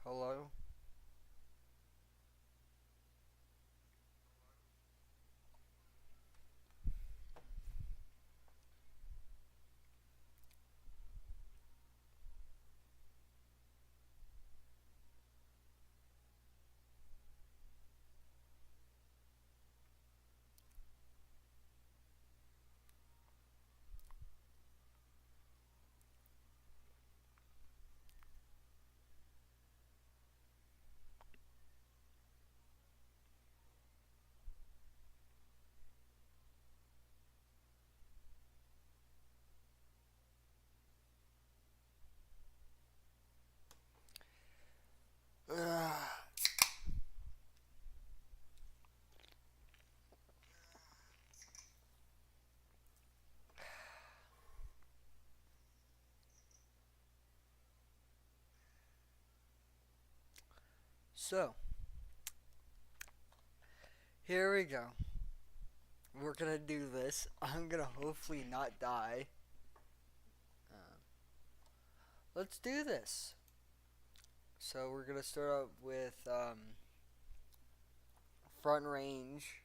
Hello? So, here we go. We're gonna do this. I'm gonna hopefully not die. Uh, let's do this. So, we're gonna start out with front range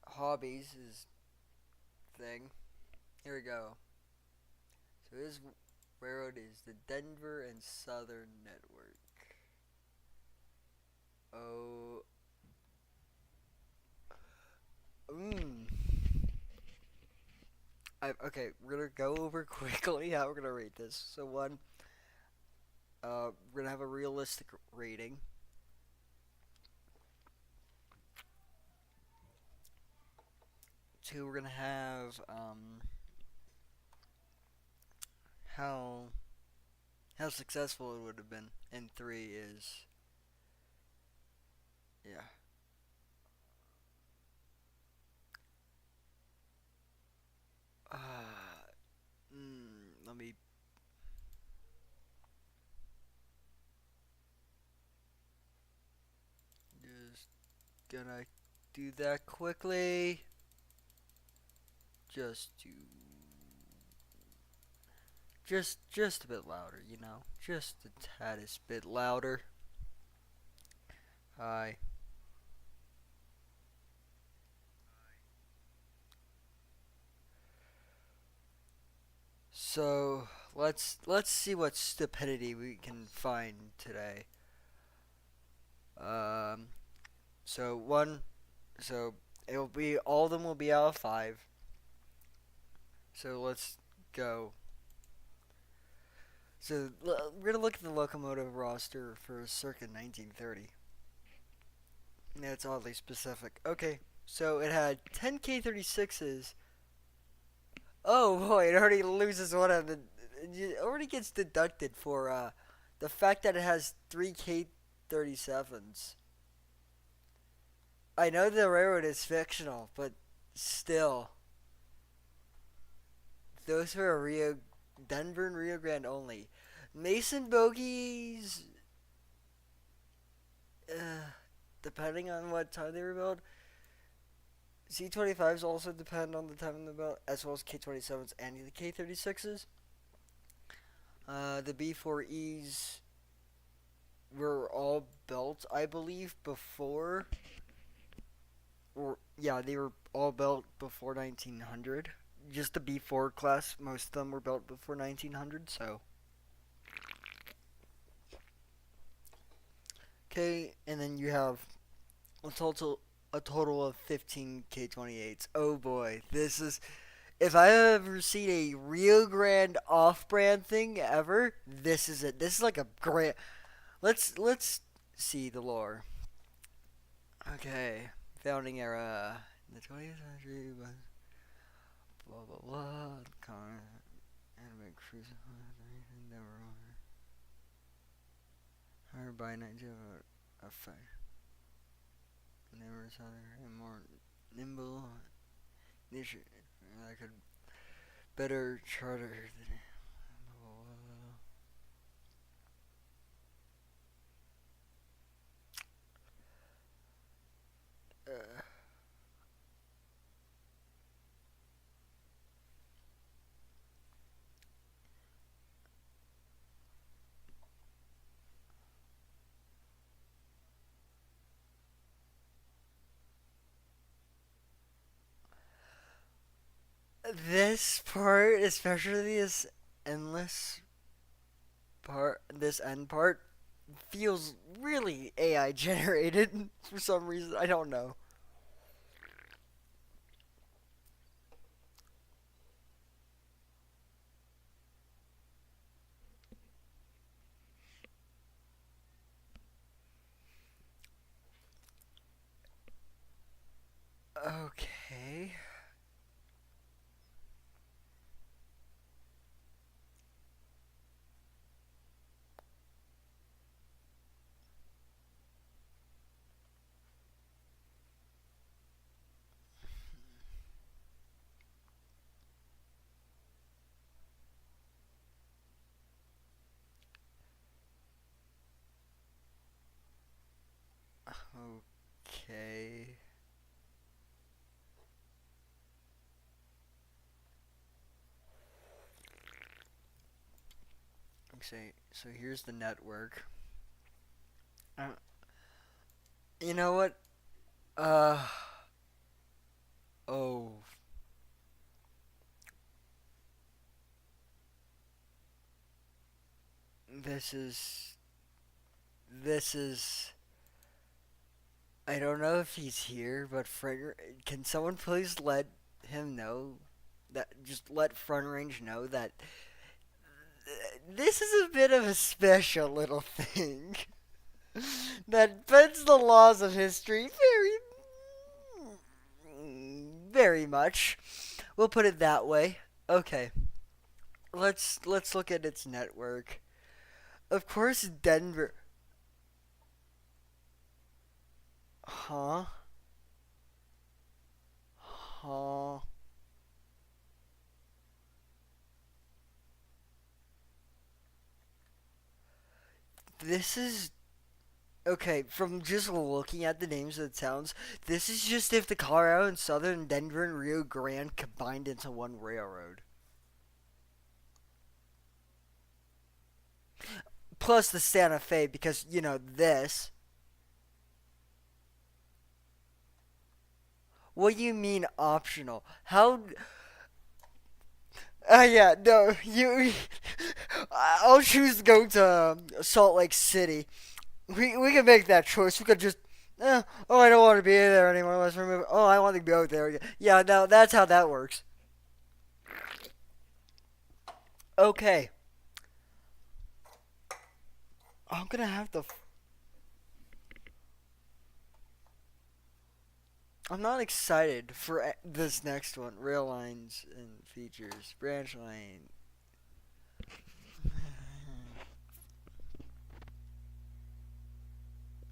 hobbies is thing. Here we go. So, this railroad is the Denver and Southern Network. Oh, mmm. Okay, we're gonna go over quickly how we're gonna rate this. So, one, we're gonna have a realistic rating. Two, we're gonna have how how successful it would have been, and three is yeah. Let me just gonna do that quickly, just to just a bit louder, just a taddest bit louder. Hi. So let's see what stupidity we can find today. Um, so one, so it'll be all of them will be out of five. So let's go. So we're gonna look at the locomotive roster for circa 1930. That's oddly specific. Okay, so it had 10 K36s. Oh boy, it already loses one of the. It already gets deducted for the fact that it has three K37s. I know the railroad is fictional, but still, those were Rio, Denver and Rio Grande only. Mason bogies, uh, depending on what time they were built. C-25s also depend on the time they built, as well as K-27s and the K-36s. The B-4Es were all built, I believe, before, or yeah, they were all built before 1900. Just the B4 class, most of them were built before 1900. So, okay, and then you have a total of 15 K28s. Oh boy, this is if I have ever seen a Rio Grande off-brand thing ever, this is it. This is like a grand. Let's see the lore. Okay, founding era, the 20th century, blah blah blah. Car, anime cruise, never hired by Nigeria effect. Never saw a more nimble niche. I could better charter than. Uh, This part, especially this endless part, this end part, feels really AI generated for some reason. I don't know. Okay. Okay. Okay. So here's the network. Uh, you know what? Uh. Oh. This is. This is. I don't know if he's here, but can someone please let him know that? Just let Front Range know that this is a bit of a special little thing that bends the laws of history very much. We'll put it that way. Okay, let's look at its network. Of course, Denver. Huh? Huh? This is okay. From just looking at the names of the towns, this is just if the Colorado and Southern Denver and Rio Grande combined into one railroad. Plus the Santa Fe, because you know this. What do you mean optional? How? Yeah, no, you. I'll choose to go to Salt Lake City. We can make that choice. We could just. Oh, I don't want to be there anymore. Let's remove. Oh, I want to be out there again. Yeah, no, that's how that works. Okay, I'm gonna have to. I'm not excited for this next one. Rail lines and features, branch line.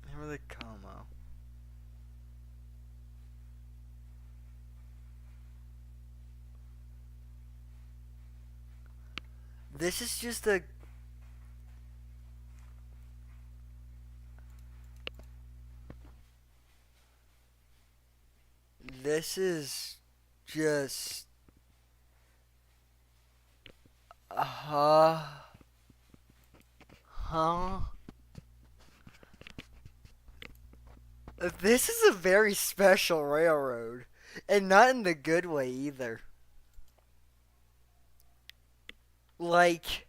Remember the Como. This is just a. This is just. Uh huh. This is a very special railroad, and not in the good way either. Like,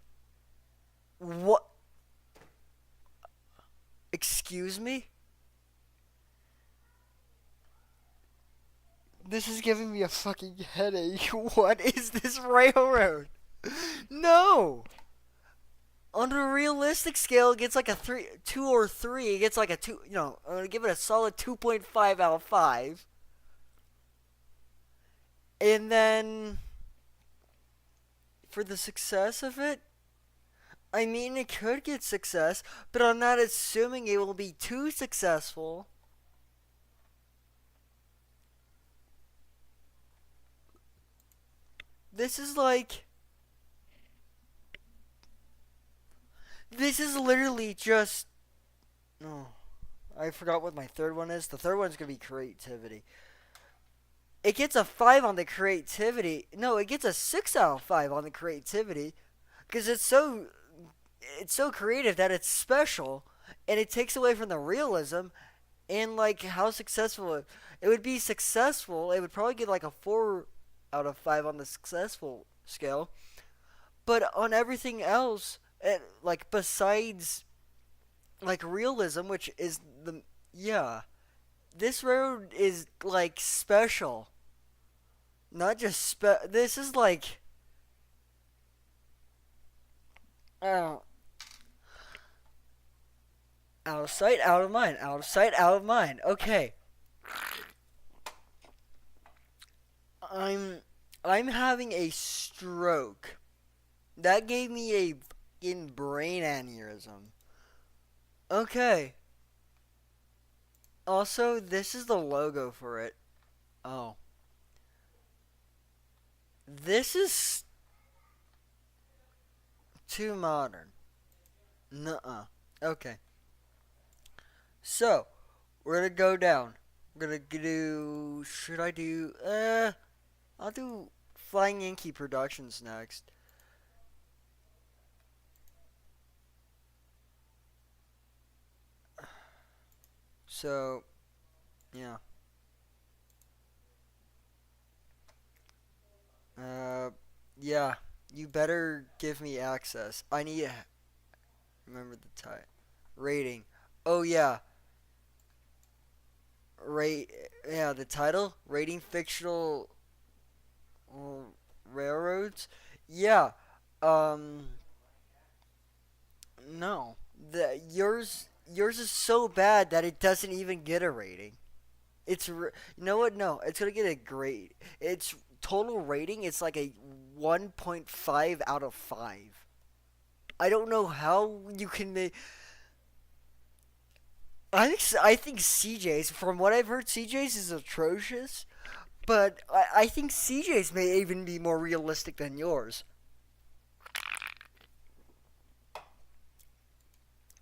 what? Excuse me? This is giving me a fucking headache. What is this railroad? No! On a realistic scale, it gets like a 2 or 3. It gets like a 2, I'm gonna give it a solid 2.5 out of 5. And then, for the success of it, I mean, it could get success, but I'm not assuming it will be too successful. This is like. This is literally just. Oh, I forgot what my third one is. The third one's gonna be creativity. It gets a 5 on the creativity. No, it gets a 6 out of 5 on the creativity. Because it's so creative that it's special. And it takes away from the realism and like how successful it would be successful. It would probably get like a 4. out of 5 on the successful scale. But on everything else, like besides like realism, which is the yeah, this road is like special. Not just this is like uh, out of sight, out of mind, out of sight, out of mind. Okay, I'm I'm having a stroke. That gave me a in brain aneurysm. Okay. Also, this is the logo for it. Oh, this is too modern. Nuh-uh. Okay. So, we're gonna go down. We're gonna do. Should I do? I'll do Flying Yankee Productions next. So, yeah. Uh, yeah. You better give me access. I need to remember the type. Rating. Oh yeah. Rate. Yeah, the title. Rating fictional railroads. Yeah. Um. No. The yours is so bad that it doesn't even get a rating. You know what? No, it's gonna get a grade. Its total rating. It's like a 1.5 out of 5. I don't know how you can make. I think CJ's. From what I've heard, CJ's is atrocious. But I think CJ's may even be more realistic than yours.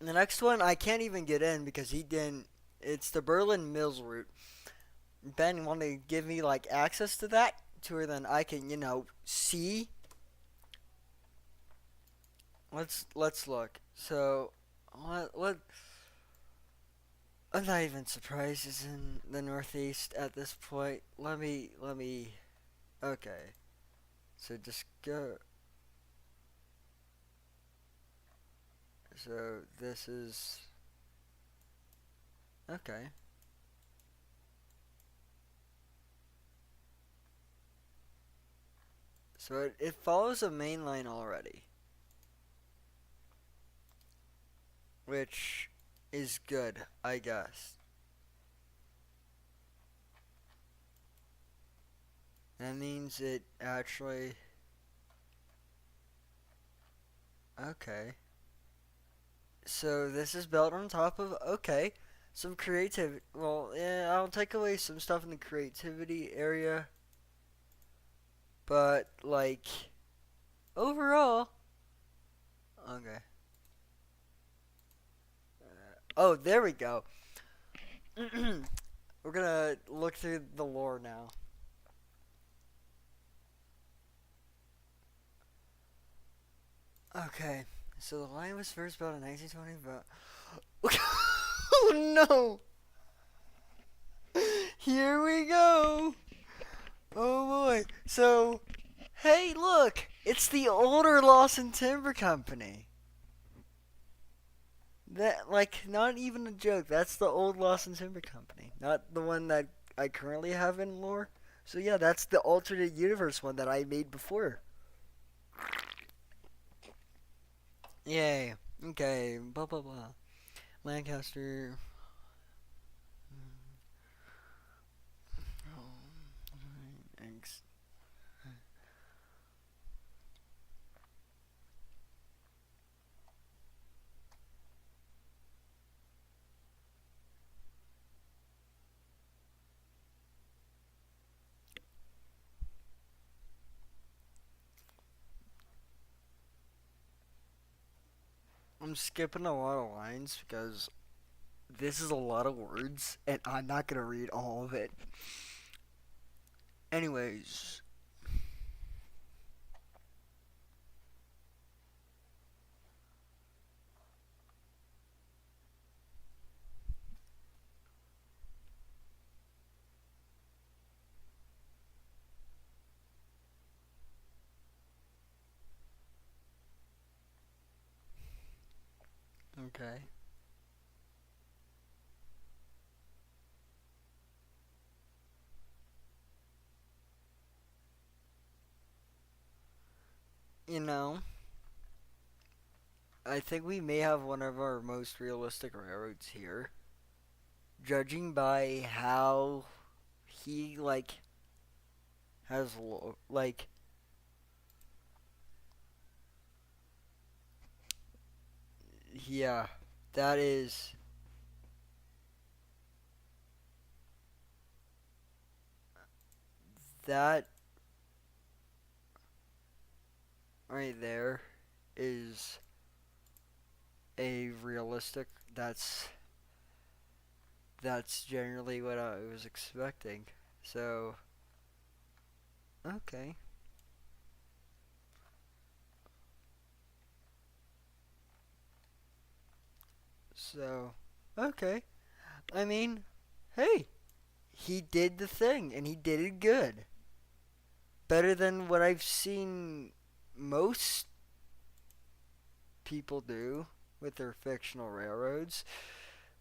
The next one I can't even get in because he didn't. It's the Berlin Mills route. Ben want to give me like access to that to where then I can see. Let's look. So what I'm not even surprised it's in the Northeast at this point. Let me. Okay, so just go. So this is okay. So it follows a main line already, which is good, I guess. That means it actually. Okay. So this is built on top of okay, some creativity. Well, yeah, I'll take away some stuff in the creativity area, but like overall, okay. Oh, there we go. We're gonna look through the lore now. Okay, so the line was first built in 1920, but oh no! Here we go. Oh boy. So, hey, look, it's the older Lawson Timber Company. That like not even a joke. That's the old Lawson Timber Company, not the one that I currently have in lore. So yeah, that's the alternate universe one that I made before. Yay. Okay. Blah blah blah. Lancaster. Eggs. I'm skipping a lot of lines because this is a lot of words and I'm not gonna read all of it. Anyways, Okay. You know, I think we may have one of our most realistic railroads here, judging by how he has yeah, that is that right there is a realistic. That's generally what I was expecting. So okay, so okay. I mean, hey, he did the thing and he did it good. Better than what I've seen most people do with their fictional railroads.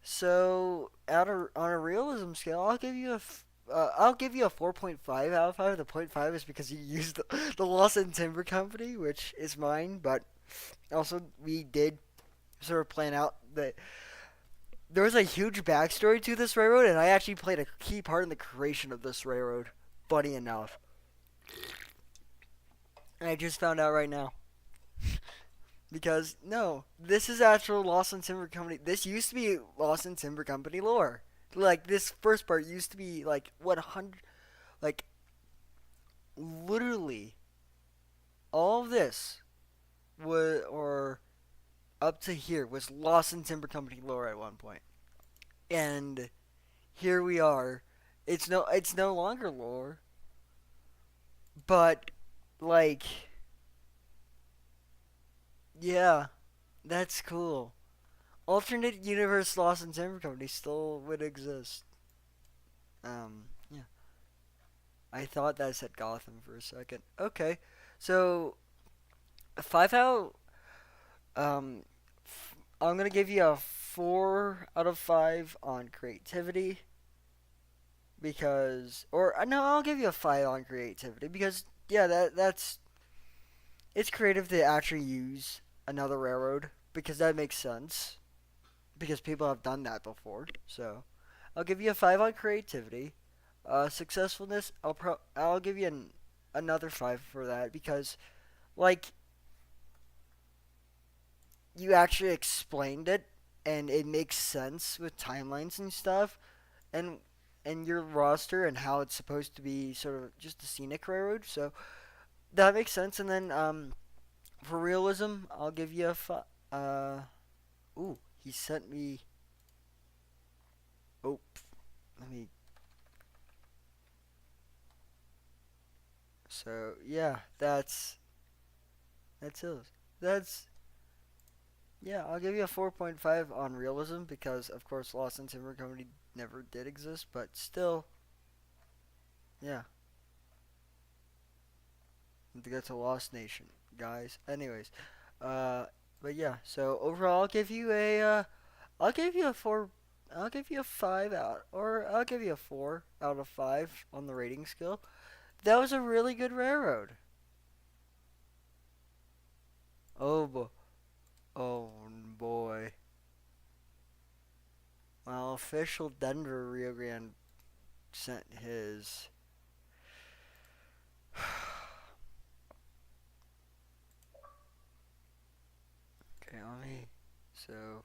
So, on a realism scale, I'll give you a 4.5 out of 5. The point 5 is because you used the Lawson Timber Company, which is mine, but also we did sort of plan out that there was a huge backstory to this railroad, and I actually played a key part in the creation of this railroad. Funny enough, and I just found out right now. Because no, this is actual Lawson Timber Company. This used to be Lawson Timber Company lore. Like this first part used to be like 100, like literally all of this was or up to here was Lawson Timber Company lore at one point, and here we are. It's no longer lore, but like yeah, that's cool. Alternate universe Lawson Timber Company still would exist. Yeah. I thought that said Gotham for a second. Okay. So, 5 out, I'm gonna give you a 4 out of 5 on creativity because, or no, I'll give you a 5 on creativity because, yeah, it's creative to actually use another railroad because that makes sense because people have done that before. So, I'll give you a 5 on creativity. Successfulness, I'll give you another 5 for that because like you actually explained it and it makes sense with timelines and stuff and your roster and how it's supposed to be sort of just a scenic railroad. So that makes sense. And then for realism, I'll give you a ooh, he sent me. Oh, let me. So yeah, that's it. That's Yeah, I'll give you a 4.5 on realism because, of course, Lost in Timber Company never did exist, but still, yeah, to get to Lost Nation, guys. Anyways, uh, but yeah, so overall, I'll give you a four, I'll give you a 5 out, or I'll give you a 4 out of 5 on the rating scale. That was a really good railroad. Oh, oh boy. Well, official Denver Rio Grande sent his. Okay, let me. So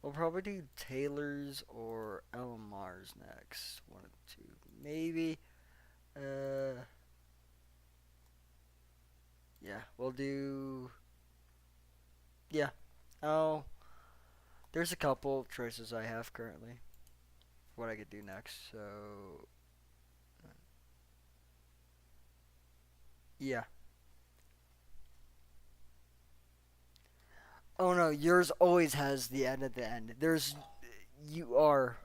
we'll probably do Taylor's or Elmar's next. One of the two, maybe. Uh, yeah, we'll do. Yeah. Oh, there's a couple choices I have currently for what I could do next. So yeah. Oh no, yours always has the end at the end. You are.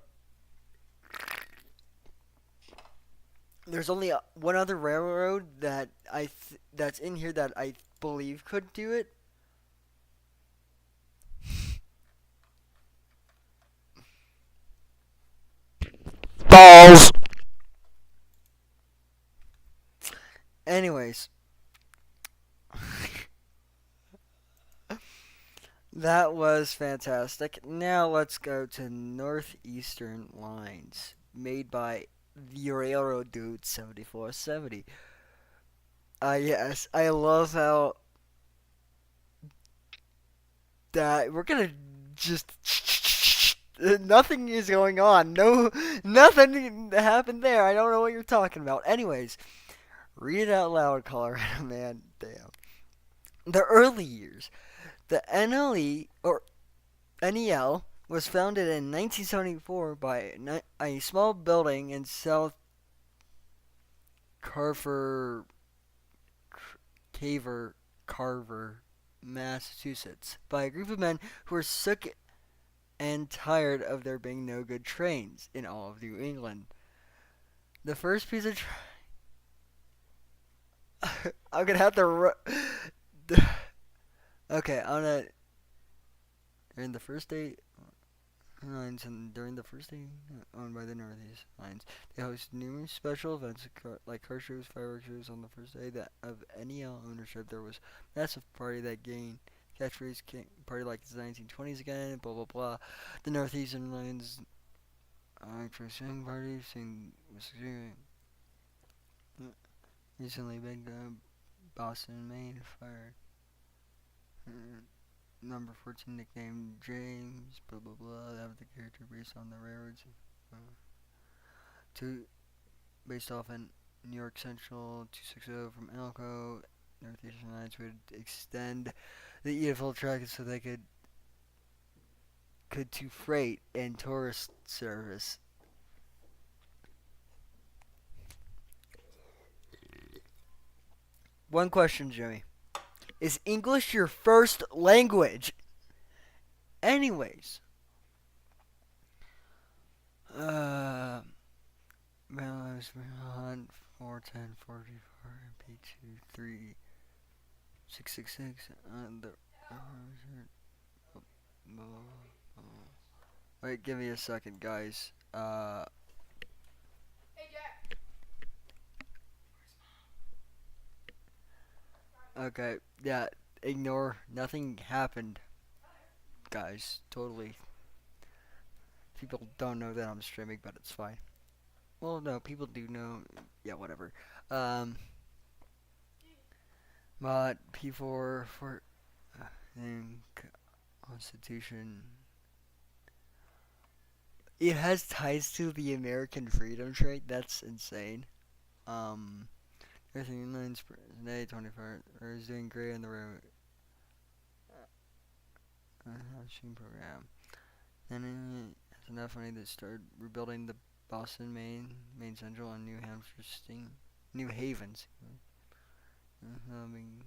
There's only one other railroad that's in here that I believe could do it. Balls. Anyways, that was fantastic. Now let's go to Northeastern Lines, made by the Railroad Dude 7470. Yes, I love how that we're gonna just nothing is going on. No, nothing happened there. I don't know what you're talking about. Anyways, read it out loud, Colorado man. Damn. The early years. The NLE or NEL was founded in 1974 by a small building in South Carver, Caver, Carver, Massachusetts, by a group of men who were sick and tired of there being no good trains in all of New England. The first piece of I'm gonna have to. Okay, I'm gonna. During the first day lines and during the first day owned by the Northeast Lines, they host numerous special events like car shows, fireworks shows on the first day that of NEL ownership. There was a massive party that gained catchphrase party like the 1920s again. Blah blah blah. The Northeastern Lines actually sing party sing was recently been Boston, Maine fire. Number 14 nicknamed James, blah blah blah. That was the character based on the railroads. Uh, two based off in New York Central 260 from Elko. Northeastern Lines would extend the EFL track so they could to freight and tourist service. One question, Jimmy. Is English your first language? Anyways, uh, Mailers Hunt 41044 MP2 3666 the wait, give me a second, guys. Okay, yeah, ignore. Nothing happened, guys. Totally. People don't know that I'm streaming, but it's fine. Well, no, people do know. Yeah, whatever. Um, but P4 for in Constitution. It has ties to the American Freedom Trade. That's insane. Um, everything lines today 24 or is doing great on the road. Machine program. And it's enough money to start rebuilding the Boston, Maine Central, and New Hampshire New Havens. Having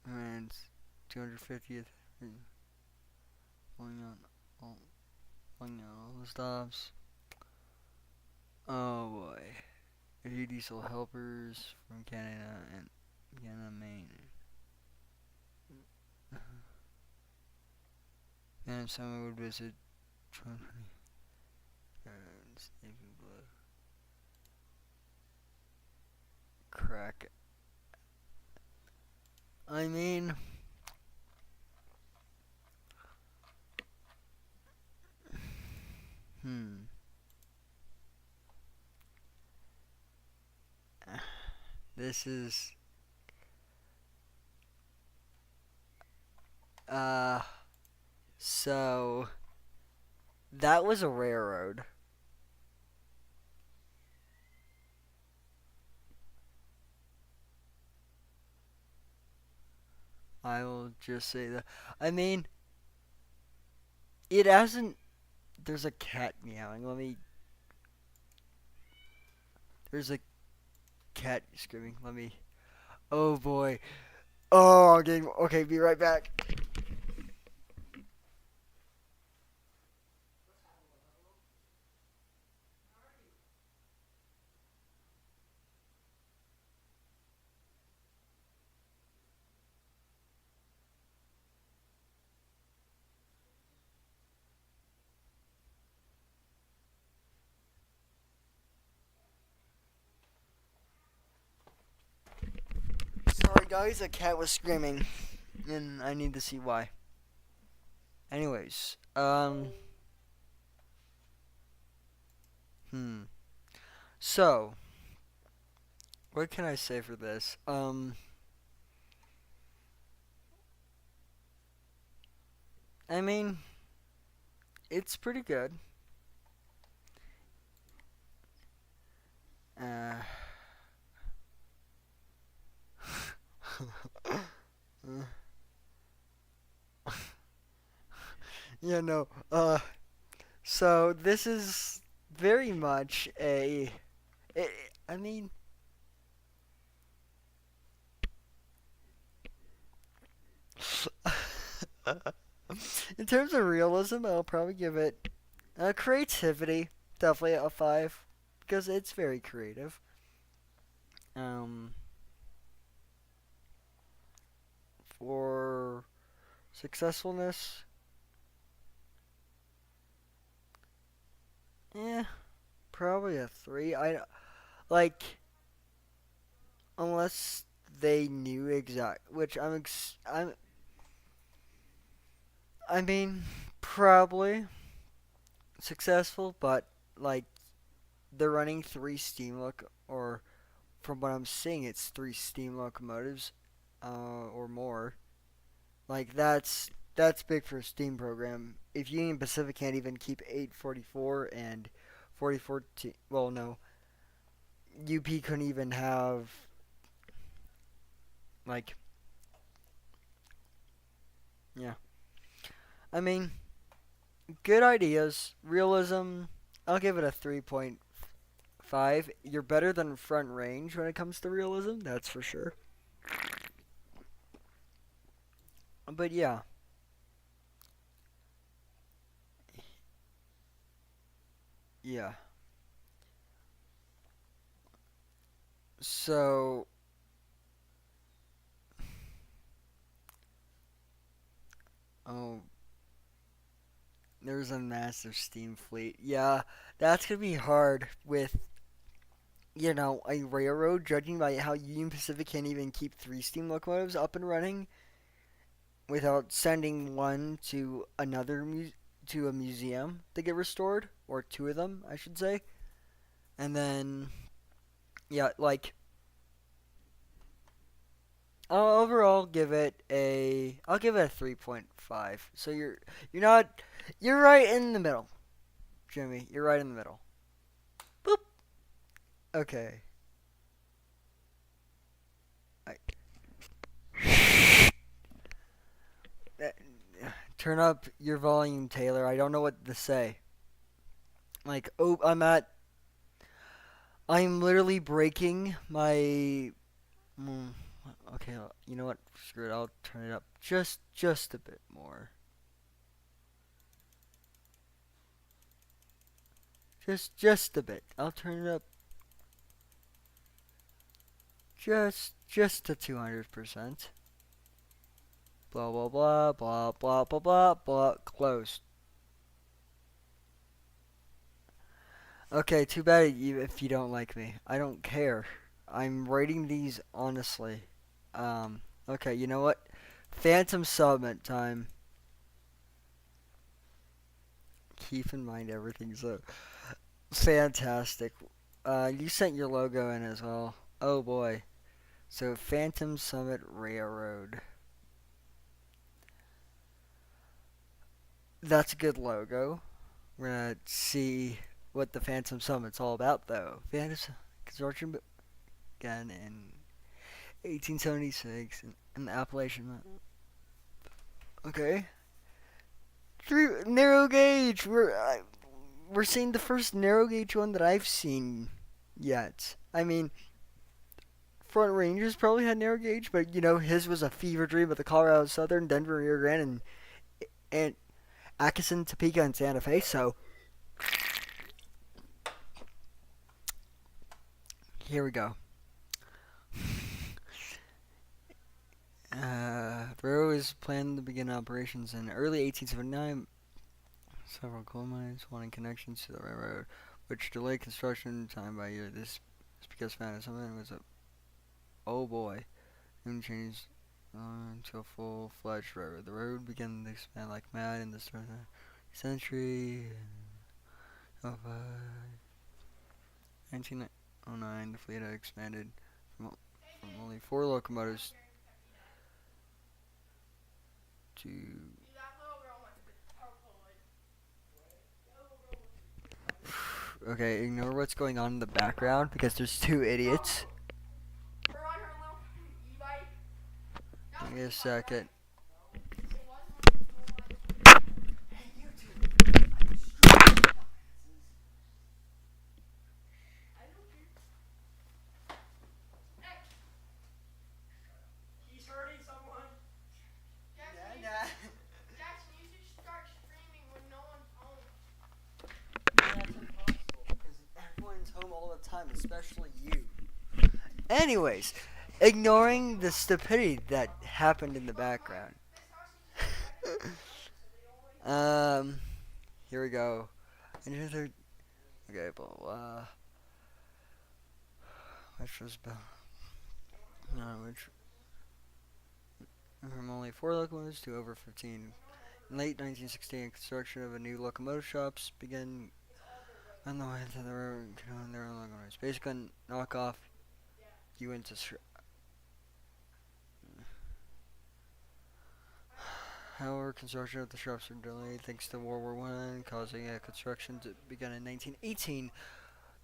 and 250th pulling out all the stops. Oh boy. A few diesel helpers from Canada and Maine. And if someone would visit crack. I mean, hmm. This is uh so that was a railroad. I will just say that. I mean, it hasn't. There's a cat meowing. There's a cat screaming. Let me. Oh boy. Oh, I'm getting. Okay, be right back. Guys, a cat was screaming, and I need to see why. Anyways, hmm. So, what can I say for this? I mean, it's pretty good. Uh, yeah, no. So this is very much I I mean, in terms of realism, I'll probably give it creativity. Definitely a five because it's very creative. Um, for successfulness, yeah, probably a three. I like unless they knew exact, which I mean, probably successful, but like they're running three steam or from what I'm seeing, it's three steam locomotives, or more. Like that's big for a steam program. If Union Pacific can't even keep 844 and 44, well, no, UP couldn't even have like, yeah. I mean, good ideas, realism. I'll give it a 3.5. You're better than Front Range when it comes to realism, that's for sure. But yeah, yeah. So, oh, there's a massive steam fleet. Yeah, that's gonna be hard with a railroad. Judging by how Union Pacific can't even keep three steam locomotives up and running without sending one to to a museum to get restored, or two of them, I should say. And then, yeah, like I'll give it a 3.5. So you're not you're right in the middle, Jimmy. You're right in the middle. Boop. Okay. I, uh, turn up your volume, Taylor. I don't know what to say. Like, oh, I'm literally breaking my. Mm, okay, you know what? Screw it. I'll turn it up just a bit more. Just a bit. I'll turn it up just to 200%. Blah blah blah blah blah blah blah blah. Close. Okay, too bad if you don't like me. I don't care. I'm rating these honestly. Okay, you know what? Phantom Summit time. Keep in mind everything's fantastic. You sent your logo in as well. Oh boy. So Phantom Summit Railroad. That's a good logo. We're gonna see what the Phantom Summit's all about, though. Phantom Consortium began in 1876 in the Appalachian. Okay. Through narrow gauge. We're seeing the first narrow gauge one that I've seen yet. I mean, Front Rangers probably had narrow gauge, but his was a fever dream of the Colorado Southern, Denver, Rio Grande, and Atchison, Topeka, and Santa Fe. So here we go. Railroad is planned to begin operations in early 1879. Several coal mines wanting connections to the railroad, which delayed construction time by a year. This is because found something was a oh boy. soon changed to a full-fledged railroad. The railroad began to expand like mad in the start of the century. Of 1909, the fleet had expanded from only 4 locomotives to. Okay, ignore what's going on in the background because there's 2 idiots. Give me a second. He's hurting someone. Jackson, you should start streaming when no one's home. That's impossible because everyone's home all the time, especially you. Anyways, ignoring the stupidity that happened in the background. Here we go. Okay, blah blah. Which was which from only 4 locomotives to over 15. In late 1916, construction of a new locomotive shops began on the way to the railroad to own their own locomotives. Basically, knock off you into. However, construction of the shops were delayed thanks to World War I, causing construction to begin in 1918.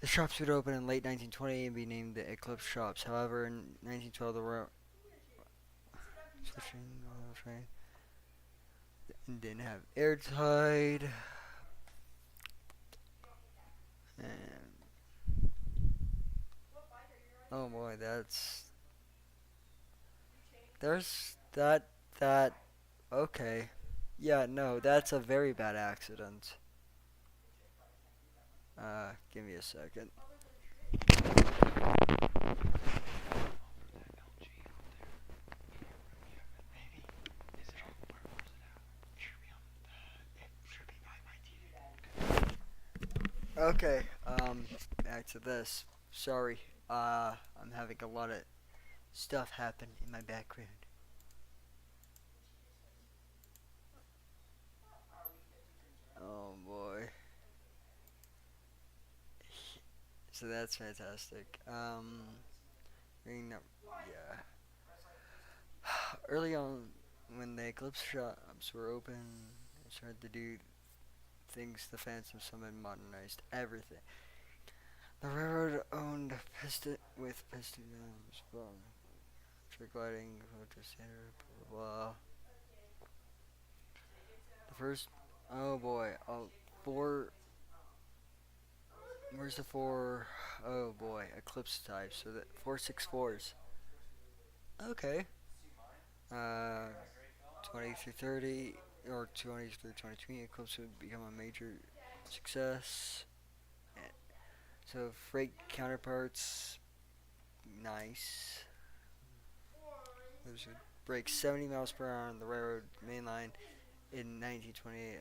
The shops would open in late 1920 and be named the Eclipse Shops. However, in 1912, the rail switching train didn't have airtight. And oh boy, that. Okay, yeah, no, that's a very bad accident. Give me a second. Okay, back to this. Sorry, I'm having a lot of stuff happen in my background. Oh boy. So that's fantastic. Yeah. Early on, when the Eclipse shops were open, they started to do things the Phantom Summit modernized everything. The railroad owned piston guns, trick lighting, photostator, blah blah blah. The first, oh boy, four. Where's the four? Oh boy, Eclipse type. So that 464s. Okay. Uh, 20 through 30 or 20 through 2020, Eclipse would become a major success. So freight counterparts, nice. Those would break 70 miles per hour on the railroad main line in 1928.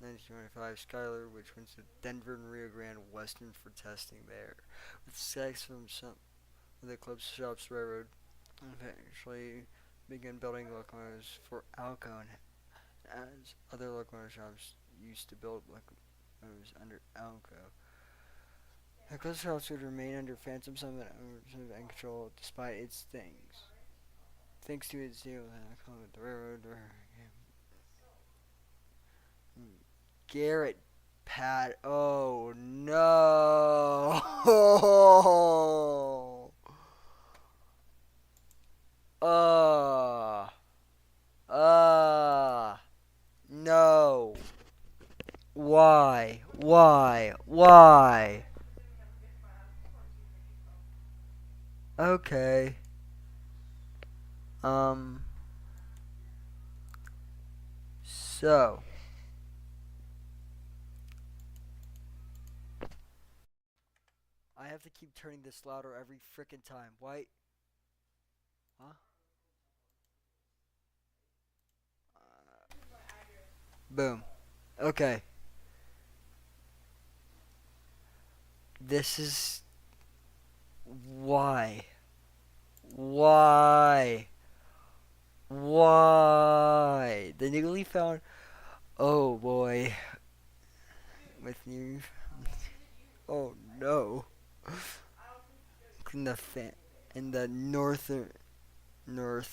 1925, Schuyler, which went to Denver and Rio Grande Western for testing there, with specs from some of the Eclipse Shops Railroad, and eventually began building locomotives for Alco, and as other locomotive shops used to build locomotives under Alco. Eclipse Shops would remain under Phantom Summit and control despite its things. Thanks to its deal with the railroad. Garrett Pat. Oh no. uh. No. Why? Why? Why? Okay. So. I have to keep turning this louder every frickin' time. Why? Huh? Boom. Okay. This is why. Why? Why? The newly found. Oh boy. With new. Oh no. In the in the north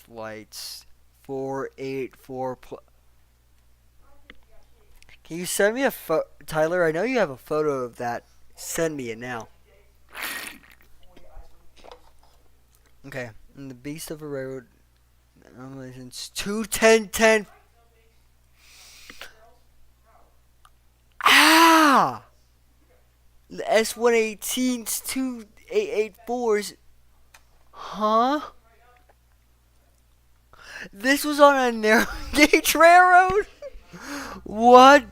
lights 484 Can you send me a Tyler? I know you have a photo of that. Send me it now. Okay. And the beast of a railroad. It's 21010. Ah! The S118's 2884s. Huh? This was on a narrow gauge railroad? What?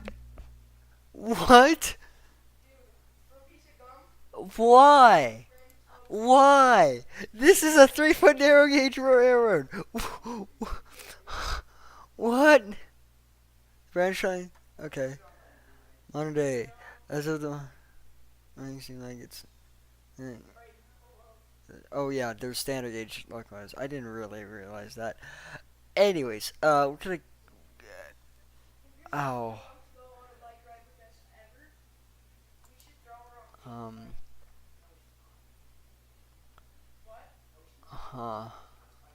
What? Why? Why? This is a 3-foot narrow gauge railroad. What? Branch line? Okay. Modern day. As of the. I seem like it's. Oh yeah, there's standard gauge locomotives. I didn't really realize that. Anyways, we're gonna. Oh. Um. Huh.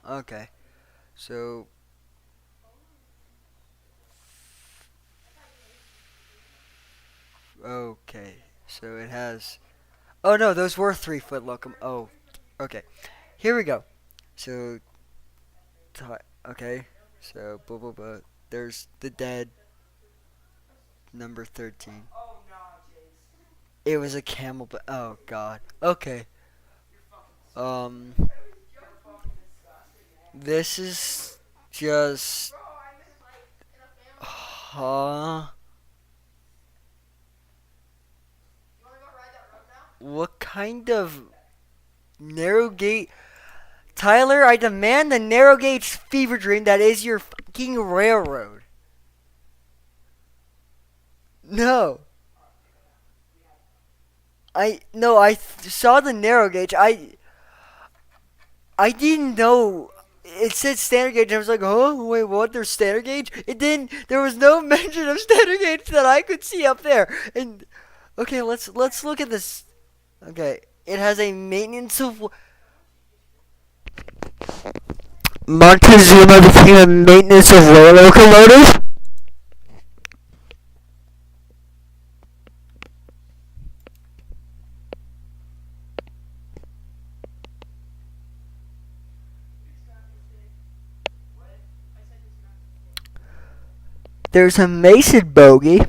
Okay. So. Okay. So it has. Oh no, those were 3-foot locum. Oh. Okay. Here we go. So. Okay. So. Blah blah blah. There's the dead. Number 13. Oh no, Jace. It was a camel. Oh god. Okay. Um. You're fucking disgusting, man. This is just. Bro, I meant like in a family. Huh? You wanna go ride that road now? What kind of narrow gauge? Tyler, I demand the narrow gauge fever dream that is your fucking railroad. No. I saw the narrow gauge. I didn't know it said standard gauge. I was like, oh wait, what? There's standard gauge? It didn't. There was no mention of standard gauge that I could see up there. And okay, let's look at this. Okay, it has a maintenance of. Montezuma became a maintenance of rail locomotive. There's a Mason bogie,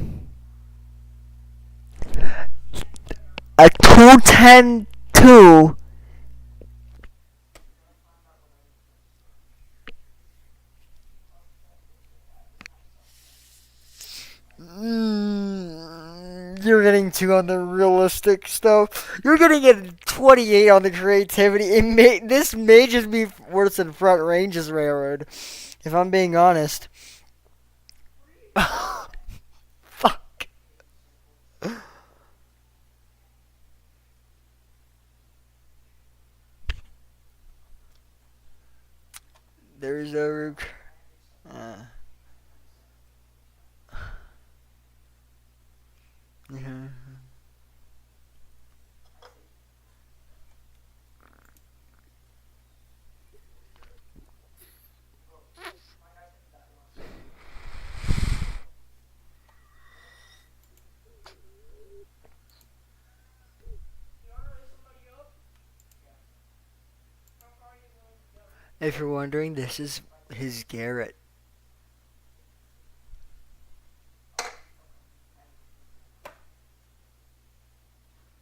a 210-2. You're getting too on the realistic stuff. You're getting a 28 on the creativity. This may just be worse than Front Range's Railroad, if I'm being honest. Fuck. There's a. Uh, yeah. You wanna raise somebody up? How far are you willing to go? If you're wondering, this is his Garrett.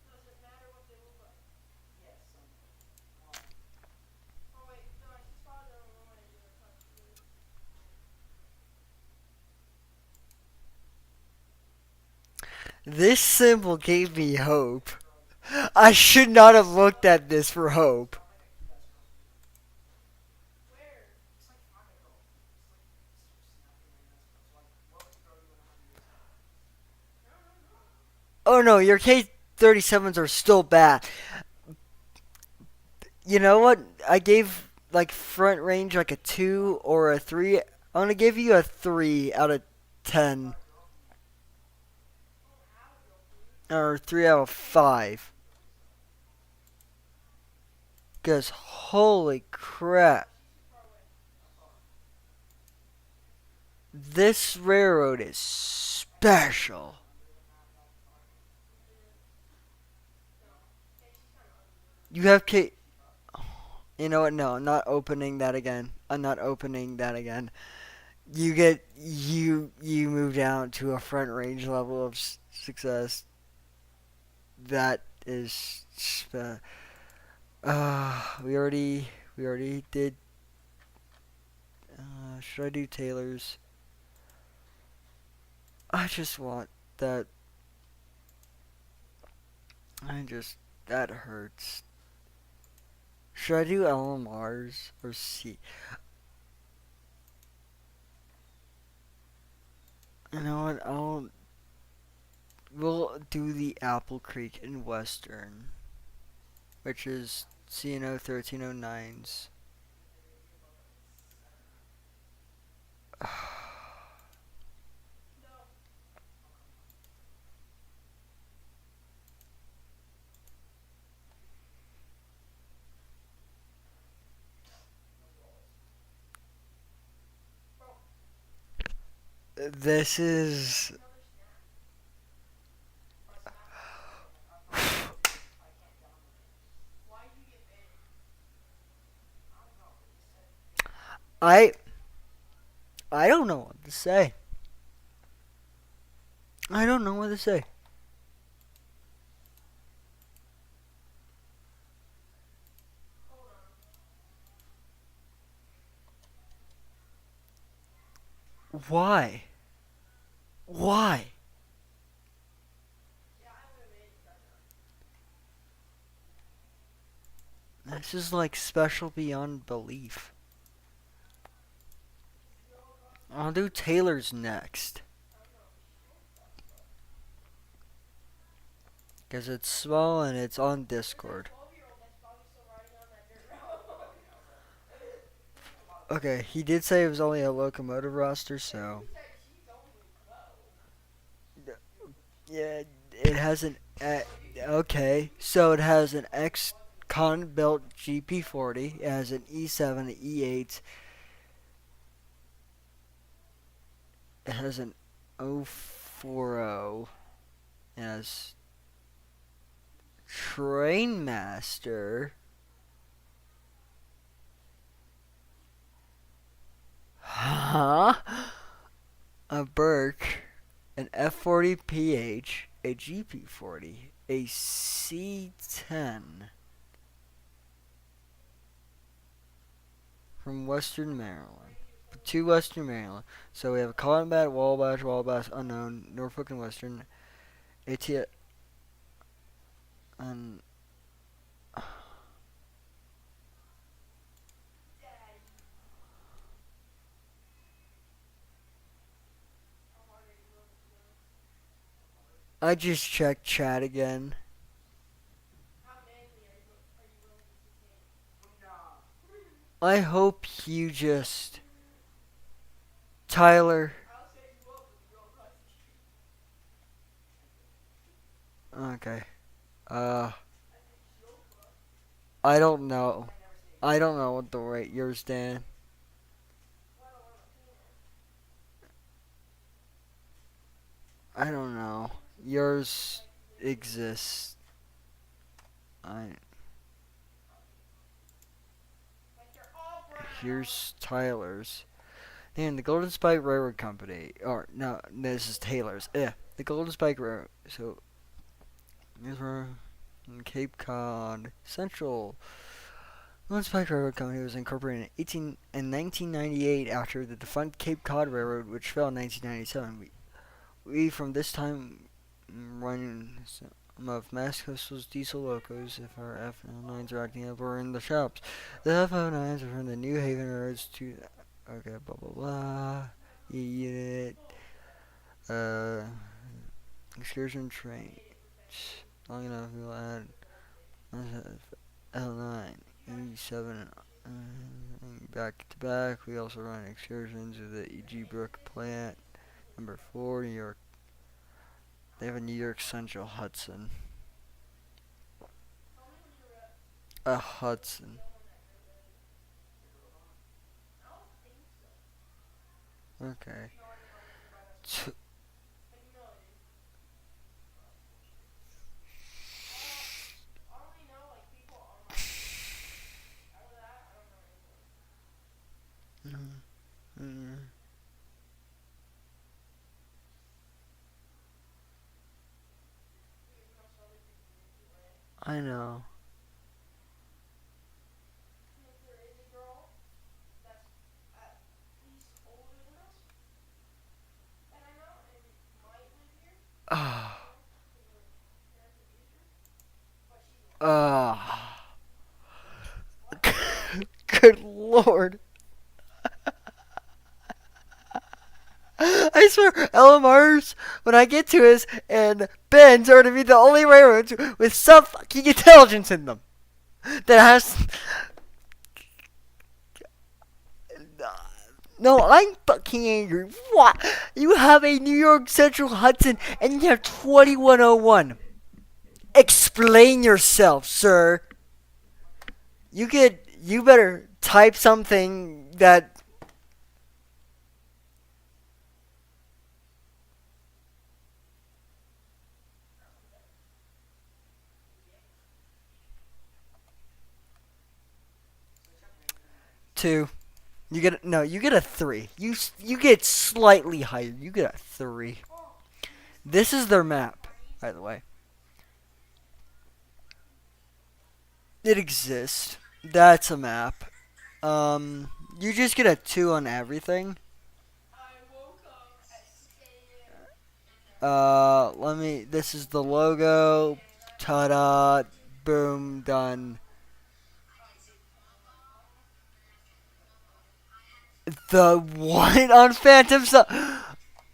Does it matter what they look like? Oh wait, no, I just saw them when I did a touch. This symbol gave me hope. I should not have looked at this for hope. Where? Oh no, your K37s are still bad. You know what? I gave like front range like a 2 or a 3. I'm gonna give you a 3 out of 10 or 3 out of 5. Cause holy crap, this railroad is special. You have K. You know what? No, I'm not opening that again. I'm not opening that again. You move down to a front range level of success. That is. We already did. Should I do Taylor's? I just want that. I just that hurts. Should I do LMRs or C? You know what? We'll do the Apple Creek in Western, which is CNO 1309s. This is. I I don't know what to say. I don't know what to say. Why? Why? This is like special beyond belief. I'll do Taylor's next. Because it's small and it's on Discord. Okay, he did say it was only a locomotive roster, so. Yeah, it has an. Okay, so it has an X Con built GP40. It has an E7, an E8. It has an 040. It has Trainmaster. Huh? A Burke, an F40PH, a GP40, a C10 from Western Maryland. To Western Maryland. So we have a Combat, Wabash, Unknown, Norfolk and Western, AT, and I just checked chat again. I hope you just Tyler. Okay. Uh, I don't know. I don't know what to rate yours, Dan. I don't know. Yours exists. I Here's Tyler's. And the Golden Spike Railroad Company. Or no, this is Taylor's. Yeah, the Golden Spike Railroad. So these were in Cape Cod Central. Golden Spike Railroad Company was incorporated in 1998 after the defunct Cape Cod Railroad, which fell in 1997. We from this time run some of Mass Coastal's diesel locos. If our F09s are acting up, we're in the shops. The F09s are from the New Haven roads to. Okay, blah blah blah. Unit. Uh, excursion trains. Long enough, we'll add L9. 87 back to back. We also run excursions with the E.G. Brook plant. Number 4, New York. They have a New York Central Hudson. A Hudson. Okay. T- I only know like people on my out of that, I don't know anyone. mm, You know some other people do too, right? I know. Like there is a girl that's at least older than us, and I know, and might live here. I Ah. don't know, because her parents abused her, but she's white. Ah. What? Good lord. I swear, LMRs, when I get to his, and Ben's are to be the only railroads with some fucking intelligence in them. That has. No, I'm fucking angry. What? You have a New York Central Hudson and you have 2101. Explain yourself, sir. You better type something that. Two. You get no. You get a 3. You get slightly higher. You get a 3. This is their map, by the way. It exists. That's a map. You just get a 2 on everything. I woke up at 6 a.m. Let me. This is the logo. Ta-da! Boom! Done. The one on Phantom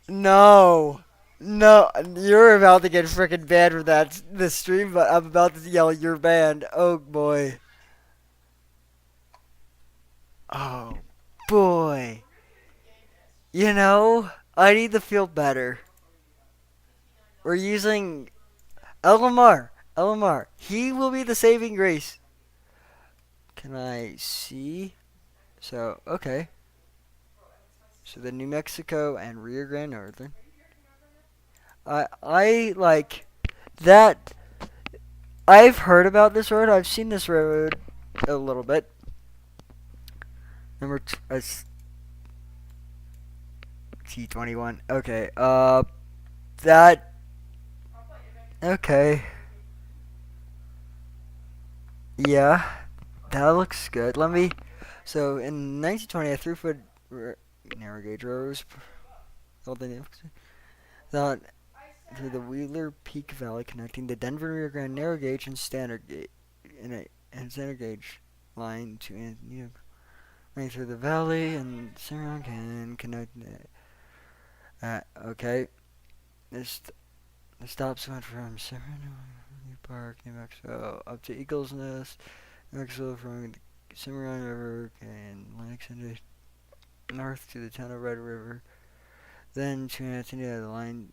No. No, you're about to get freaking banned for that this stream, but I'm about to yell you're banned. Oh boy. Oh boy. You know, I need to feel better. We're using LMR. LMR. He will be the saving grace. Can I see? So, okay. So the New Mexico and Rio Grande Northern. I like that. I've heard about this road. I've seen this road a little bit. Number T21. Okay. That. Okay. Yeah, that looks good. Let me. So in 1920, a throughput narrow gauge road was that through the Wheeler Peak Valley, connecting the Denver Rio Grande narrow gauge and standard gauge and standard gauge line to running through the valley, and Cimarron can connect. Okay, this the stops went from Cimarron, New Park, New Mexico, up to Eagles Nest, New Mexico, from the Cimarron River and line extended north to the town of Red River. Then to Antonia, the line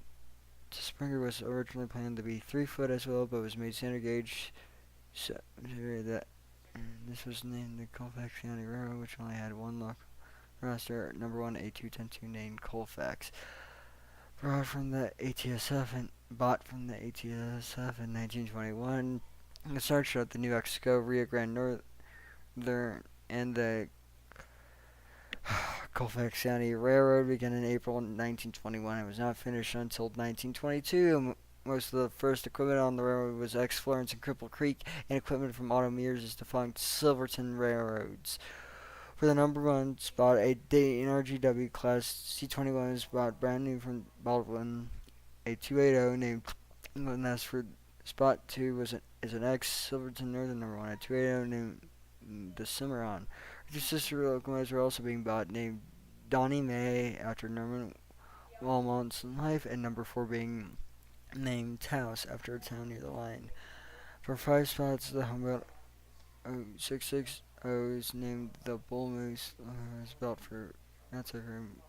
to Springer was originally planned to be 3 foot as well, but was made standard gauge. So that this was named the Colfax County Railroad, which only had one local roster, number 1 A210 named Colfax. Brought from the ATSF and bought from the ATSF in 1921. The start showed the New Mexico, Rio Grande Northern, and the Colfax County Railroad began in April 1921. It was not finished until 1922. Most of the first equipment on the railroad was X-Florence and Cripple Creek, and equipment from Otto Mears' defunct Silverton Railroads. For the number 1 spot, a Dayton RGW Class C-21 was bought brand new from Baldwin. A 280 named Nest for spot 2 is an X Silverton Northern number 1. A 280 named the Cimarron. Two sister locomotives were also being bought, named Donnie Mae after Norman Walmont's life, and number 4 being named Taos after a town near the line. For 5 spots, the Humboldt 066 is named the Bull Moose. Is built for that's a room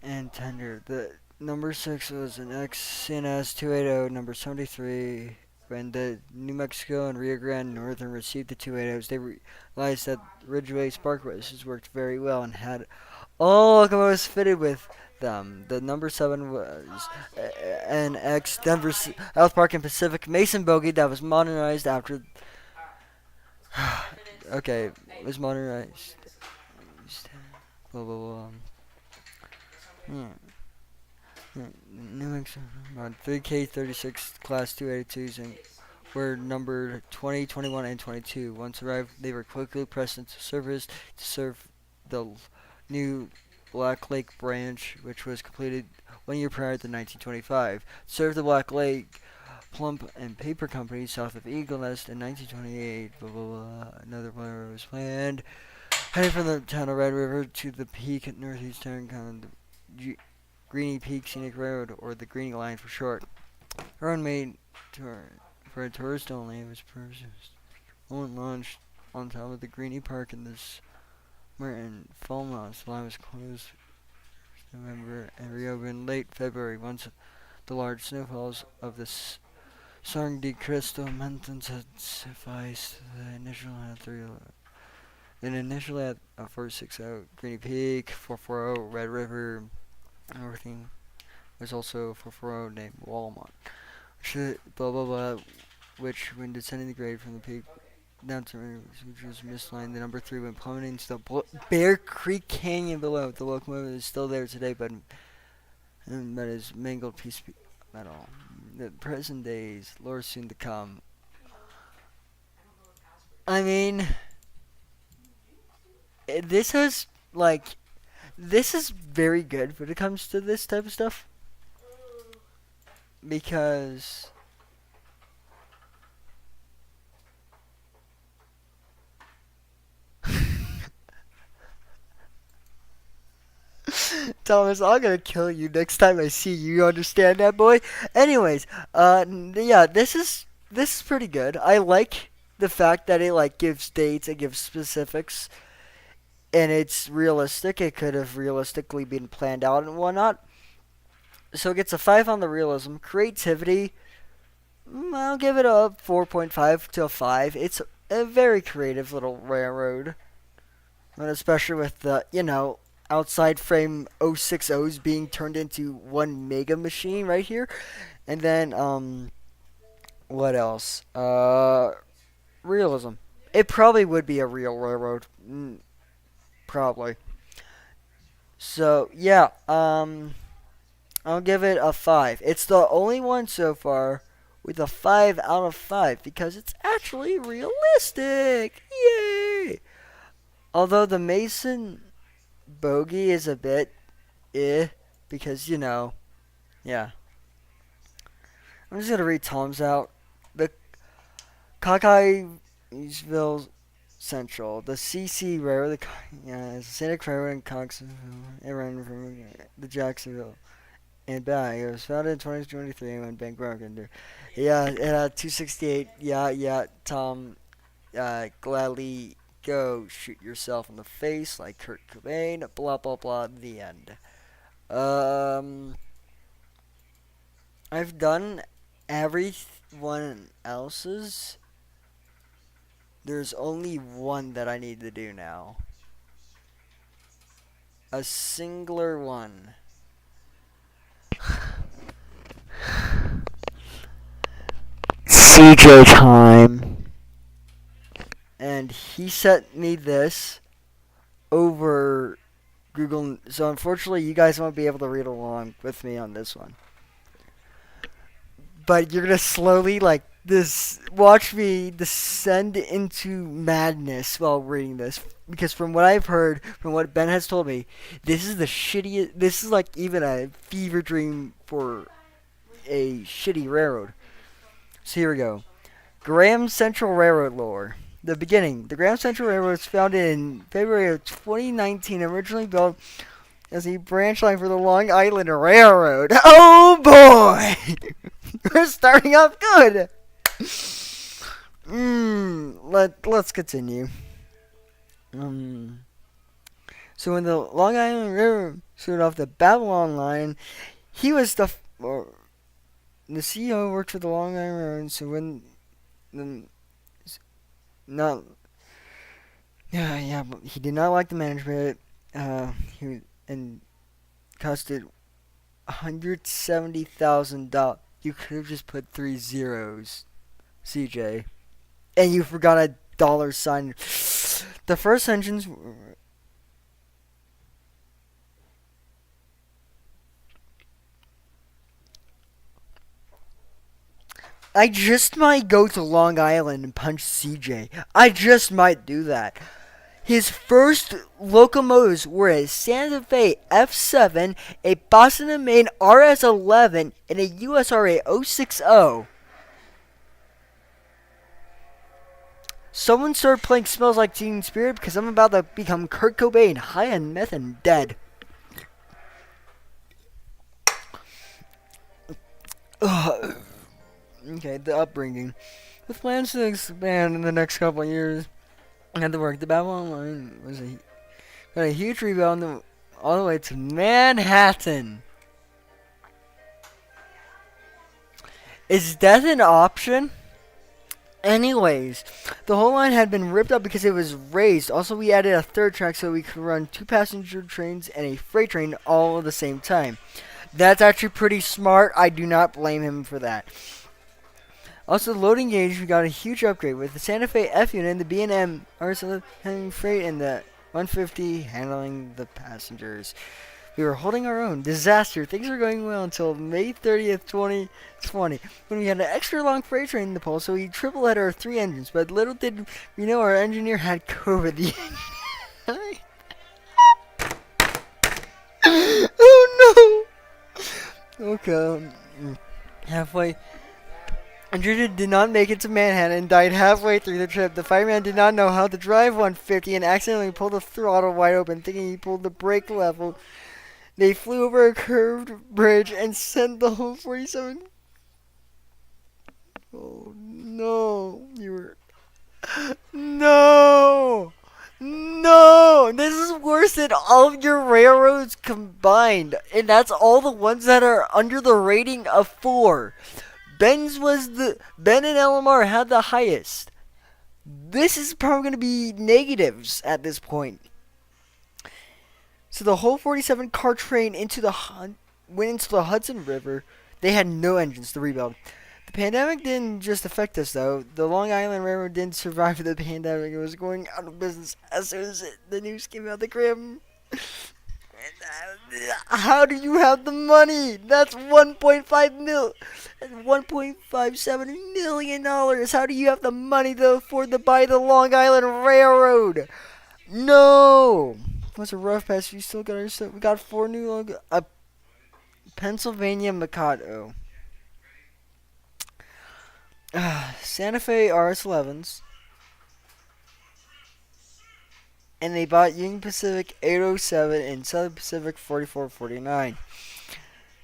and tender. The number 6 was an XNS 280. Number 73. When the New Mexico and Rio Grande Northern received the 280s, they realized that Ridgeway spark races worked very well and had all locomotives fitted with them. The number 7 was an ex Denver South Park and Pacific Mason bogie that was modernized after. Okay, was modernized. Blah blah blah. Yeah. New Mexico on 3K36 Class 282s and were numbered 20, 21, and 22. Once arrived, they were quickly pressed into service to serve the new Black Lake branch, which was completed 1 year prior to 1925. Served the Black Lake Plump and Paper Company south of Eagle Nest in 1928. Blah, blah, blah. Another railroad was planned. Heading from the town of Red River to the peak at northeastern kind of Greeny Peak Scenic Road, or the Greeny Line for short. Road made for a tourist only. It was purchased. Only launched on top of the Greeny Park in this Merton fall months. The line was closed November and reopened late February once the large snowfalls of the Song de Cristo Mountains had sufficed. The initial had 3. Then initially at 460 Greeny Peak, 440 Red River. Everything was also 440 named Walmart. Blah blah blah. Which, when descending the grade from the peak down to which was misaligned, the number 3 went plummeting into the Bear Creek Canyon below. The locomotive is still there today, but is mangled piece of metal. The present days, lore soon to come. I mean, this has like. This is very good when it comes to this type of stuff. Because Thomas, I'm gonna kill you next time I see you. You understand that, boy? Anyways, yeah, this is pretty good. I like the fact that it like gives dates, it gives specifics, and it's realistic. It could have realistically been planned out and whatnot. So it gets a 5 on the realism. Creativity, I'll give it a 4.5 to a 5. It's a very creative little railroad. And especially with the, outside frame 060s being turned into one mega machine right here. And then, what else? Realism. It probably would be a real railroad. Probably. So, yeah, I'll give it a 5. It's the only one so far with a 5 out of 5 because it's actually realistic. Yay! Although the Mason bogey is a bit because, yeah. I'm just going to read Tom's out. The Cockeysville Central, the CC Railroad, the Scenic Railroad in Coxville, it ran from the Jacksonville and back. It was founded in 2023 and went bankrupt under. Yeah, it had 268. Yeah, Tom, gladly go shoot yourself in the face like Kurt Cobain. Blah blah blah. The end. I've done everyone else's. There's only one that I need to do now. A singular one. CJ time. And he sent me this over Google. So unfortunately, you guys won't be able to read along with me on this one. But you're going to slowly, watch me descend into madness while reading this. Because from what I've heard, from what Ben has told me, this is the shittiest. This is like even a fever dream for a shitty railroad. So here we go. Graham Central Railroad lore. The beginning. The Graham Central Railroad was founded in February of 2019, originally built as a branch line for the Long Island Railroad. Oh boy! We're starting off good! Let's continue. Um, so when the Long Island Railroad stood off the Babylon line, he was or the CEO worked for the Long Island Railroad. So when the not but he did not like the management. He and costed $170,000. You could have just put three zeros, CJ, and you forgot a dollar sign. The first engines. I just might go to Long Island and punch CJ. I just might do that. His first locomotives were a Santa Fe F7, a Boston and Maine RS11, and a USRA 060. Someone started playing Smells Like Teen Spirit because I'm about to become Kurt Cobain, high on meth and dead. Ugh. Okay, the upbringing. With plans to expand in the next couple of years, I had to work. The Babylon line got a huge rebound all the way to Manhattan. Is death an option? Anyways, the whole line had been ripped up because it was raised. Also, we added a third track so we could run two passenger trains and a freight train all at the same time. That's actually pretty smart. I do not blame him for that. Also, the loading gauge, we got a huge upgrade with the Santa Fe F unit and the B&M RSL handling freight and the 150 handling the passengers. We were holding our own. Disaster. Things were going well until May 30th, 2020, when we had an extra long freight train in the pole, so we triple headed our three engines. But little did we know our engineer had COVID. Oh no! Okay. Halfway. Andrea did not make it to Manhattan and died halfway through the trip. The fireman did not know how to drive 150 and accidentally pulled the throttle wide open, thinking he pulled the brake level. They flew over a curved bridge and sent the whole 47. Oh no, you were. No! No! This is worse than all of your railroads combined. And that's all the ones that are under the rating of 4. Ben and LMR had the highest. This is probably going to be negatives at this point. So the whole 47 car train went into the Hudson River. They had no engines to rebuild. The pandemic didn't just affect us though. The Long Island Railroad didn't survive the pandemic. It was going out of business as soon as the news came out the crib. How do you have the money? That's $1.57 million. How do you have the money to afford to buy the Long Island Railroad? No. It was a rough patch. We still got our stuff. We got 4 new logo. A Pennsylvania Mikado. Santa Fe RS11s. And they bought Union Pacific 807 and Southern Pacific 4449.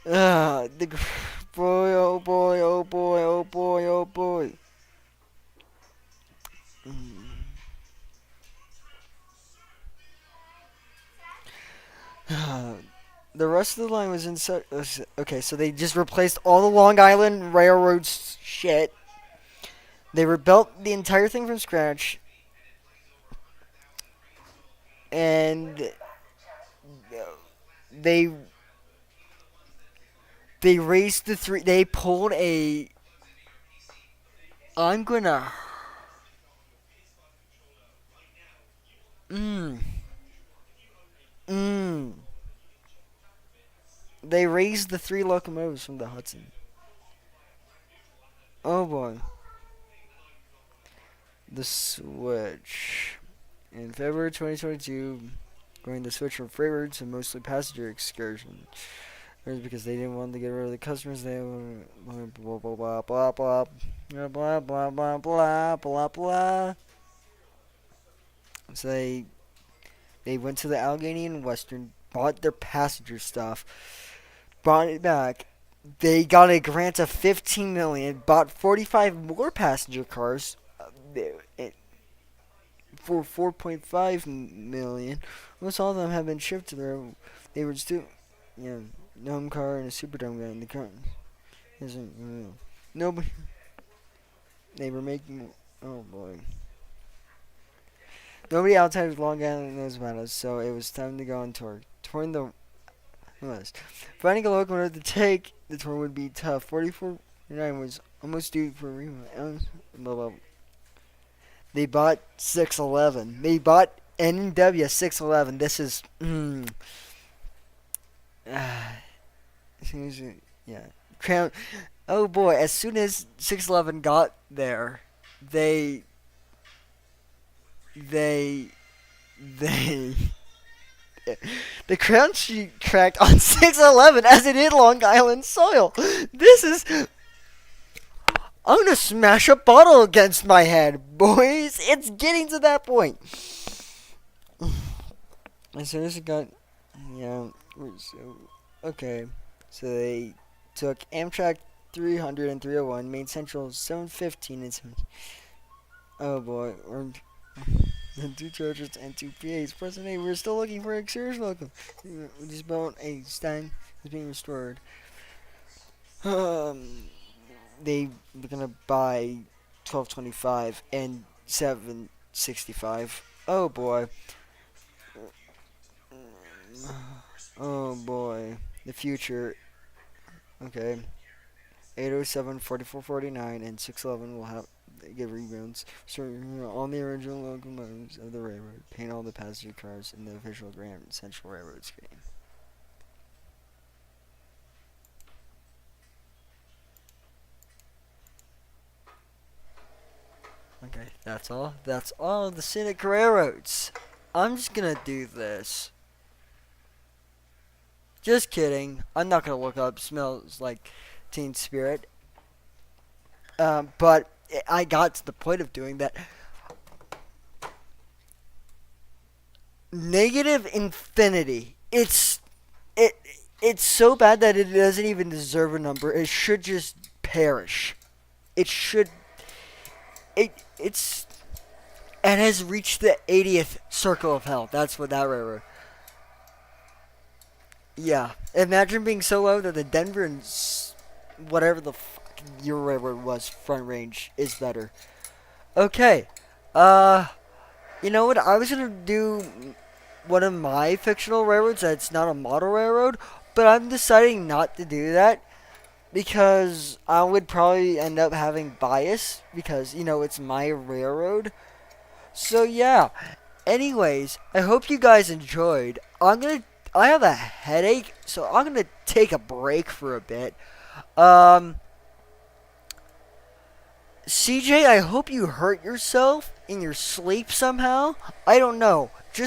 Boy, oh boy, oh boy, oh boy, oh boy. The rest of the line was in okay, so they just replaced all the Long Island Railroad's shit. They rebuilt the entire thing from scratch. And they raised the 3. They pulled a. I'm gonna. They raised the 3 locomotives from the Hudson. Oh boy. The switch. In February 2022, going to switch from freight route to mostly passenger excursion. Because they didn't want to get rid of the customers. They blah blah blah blah blah blah blah blah blah blah blah. So they went to the Allegheny and Western, bought their passenger stuff, brought it back. They got a grant of $15 million, bought 45 more passenger cars, For 4.5 million. Almost all of them have been shipped to their. They were still, yeah, gnome car and a superdome guy. And the car isn't. Nobody. They were making. Oh boy. Nobody outside of Long Island knows about us, so it was time to go on tour. Touring the West. Finding a locomotive to take the tour would be tough. 44.9 was almost due for a remount. They bought 611. They bought NW 611. This is. Yeah. Crown. Oh boy! As soon as 611 got there, they. They. The crown sheet cracked on 611 as it hit Long Island soil. This is. I'm gonna smash a bottle against my head, boys. It's getting to that point. As soon as it got, yeah, okay. So they took Amtrak 300 and 301, Main Central 715 and 7. Oh boy, or and 2 chargers and 2 PAs. Present day, we're still looking for an excursion local. We just built a stand is being restored. They were gonna buy 1225 and 765. Oh boy. Oh boy. The future. Okay. 807, 4449, and 611 will have give rebounds. So all the original locomotives of the railroad. Paint all the passenger cars in the official Grand Central Railroad scheme. Okay, that's all. That's all the scenic railroads. I'm just gonna do this. Just kidding. I'm not gonna look up. Smells like Teen Spirit. But I got to the point of doing that. Negative infinity. It's so bad that it doesn't even deserve a number. It should just perish. It should. It's. It has reached the 80th circle of hell. That's what that railroad. Yeah. Imagine being so low that the Denver and whatever the fuck your railroad was front range is better. Okay. You know what? I was gonna do one of my fictional railroads that's not a model railroad, but I'm deciding not to do that because I would probably end up having bias because, it's my railroad. So yeah. Anyways, I hope you guys enjoyed. I have a headache, so I'm gonna take a break for a bit. CJ, I hope you hurt yourself in your sleep somehow. I don't know. Just